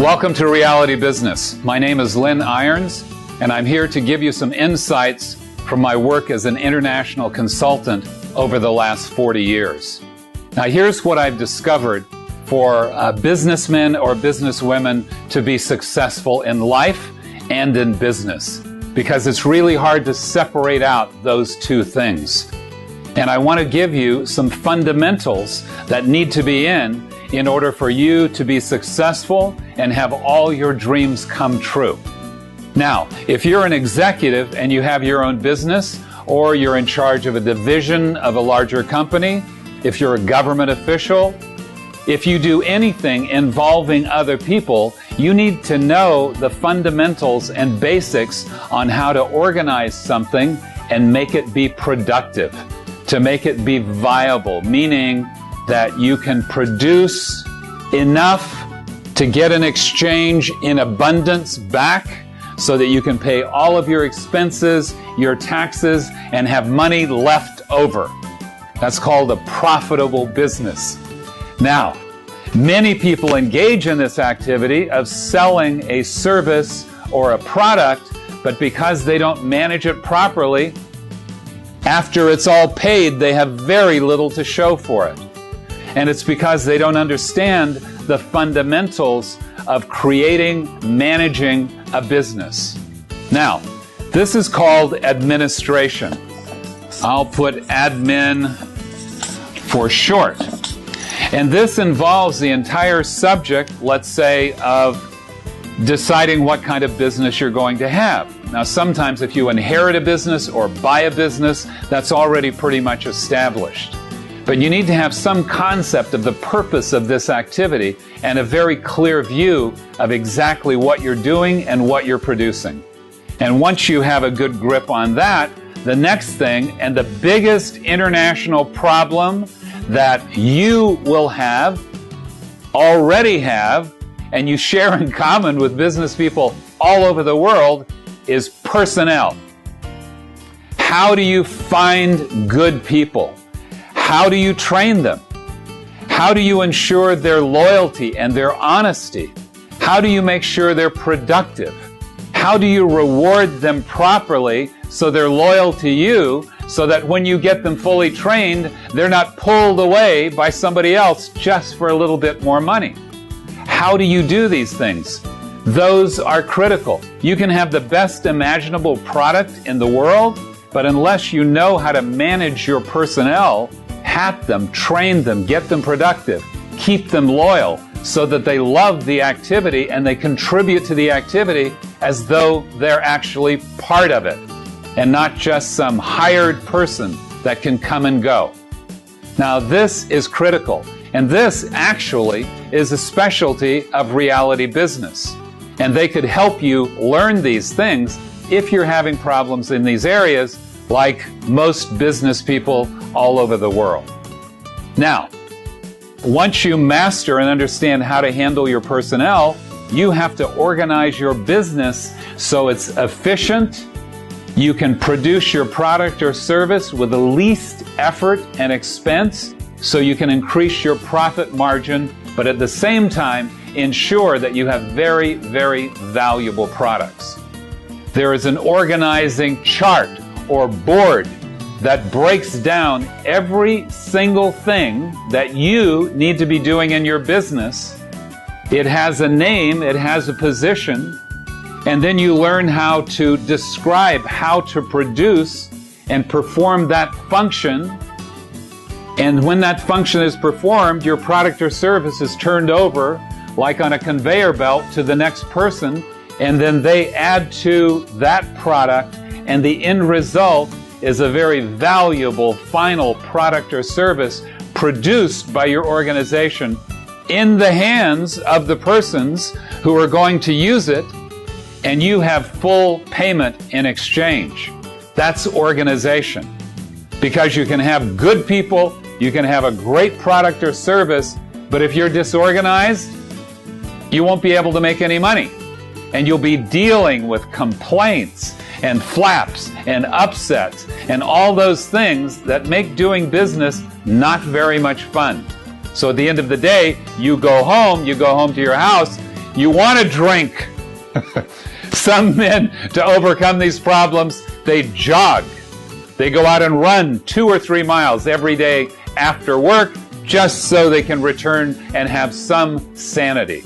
Welcome to Reality Business. My name is Lynn, and I'm here to give you some insights from my work as an international consultant over the last 40 years. Now, here's what I've discovered for businessmen or businesswomen to be successful in life and in business, because it's really hard to separate out those two things. And I want to give you some fundamentals that need to be in order for you to be successful and have all your dreams come true. Now, if you're an executive and you have your own business, or you're in charge of a division of a larger company, if you're a government official, if you do anything involving other people, you need to know the fundamentals and basics on how to organize something and make it be productive, to make it be viable, meaning that you can produce enough to get an exchange in abundance back so that you can pay all of your expenses, your taxes, and have money left over. That's called a profitable business. Now, many people engage in this activity of selling a service or a product, but because they don't manage it properly, after it's all paid, they have very little to show for it. And it's because they don't understand the fundamentals of creating, managing a business. Now, this is called administration. I'll put admin for short. And this involves the entire subject, let's say, of deciding what kind of business you're going to have. Now, sometimes if you inherit a business or buy a business, that's already pretty much established. But you need to have some concept of the purpose of this activity and a very clear view of exactly what you're doing and what you're producing. And once you have a good grip on that, the next thing, and the biggest international problem that you will have, already have, and you share in common with business people all over the world, is personnel. How do you find good people? How do you train them? How do you ensure their loyalty and their honesty? How do you make sure they're productive? How do you reward them properly so they're loyal to you, so that when you get them fully trained, they're not pulled away by somebody else just for a little bit more money? How do you do these things? Those are critical. You can have the best imaginable product in the world, but unless you know how to manage your personnel, hat them, train them, get them productive, keep them loyal so that they love the activity and they contribute to the activity as though they're actually part of it and not just some hired person that can come and go. Now, this is critical, and this actually is a specialty of Reality Business. And they could help you learn these things if you're having problems in these areas, like most business people all over the world. Now, once you master and understand how to handle your personnel, you have to organize your business so it's efficient. You can produce your product or service with the least effort and expense, so you can increase your profit margin, but at the same time, ensure that you have very, very valuable products. There is an organizing chart or board that breaks down every single thing that you need to be doing in your business. It has a name, it has a position, and then you learn how to describe how to produce and perform that function. And when that function is performed, your product or service is turned over like on a conveyor belt to the next person, and then they add to that product, and the end result is a very valuable final product or service produced by your organization in the hands of the persons who are going to use it, and you have full payment in exchange. That's organization. Because you can have good people, you can have a great product or service, but if you're disorganized, you won't be able to make any money. And you'll be dealing with complaints and flaps and upsets and all those things that make doing business not very much fun. So at the end of the day, you go home to your house, You want to drink. Some men, to overcome these problems, they jog. They go out and run 2 or 3 miles every day after work just so they can return and have some sanity.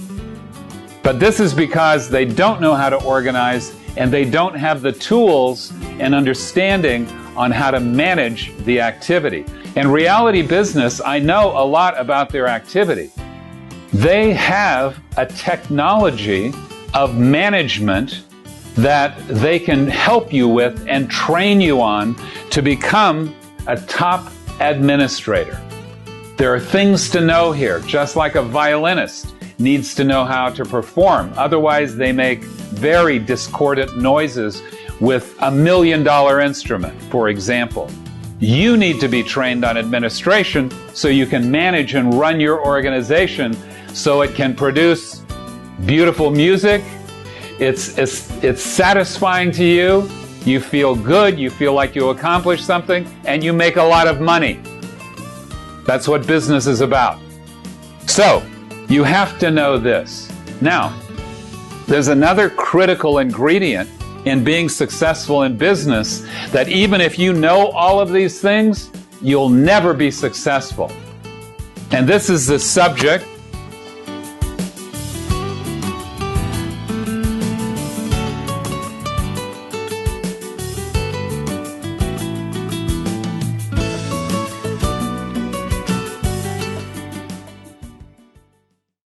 But this is because they don't know how to organize and they don't have the tools and understanding on how to manage the activity. In reality business, I know a lot about their activity. They have a technology of management that they can help you with and train you on to become a top administrator. There are things to know here, just like a violinist needs to know how to perform. Otherwise, they make very discordant noises with $1 million instrument, for example. You need to be trained on administration so you can manage and run your organization so it can produce beautiful music. It's satisfying to you. You feel good. You feel like you accomplished something, and you make a lot of money. That's what business is about. So, you have to know this. Now, there's another critical ingredient in being successful in business that even if you know all of these things, you'll never be successful. And this is the subject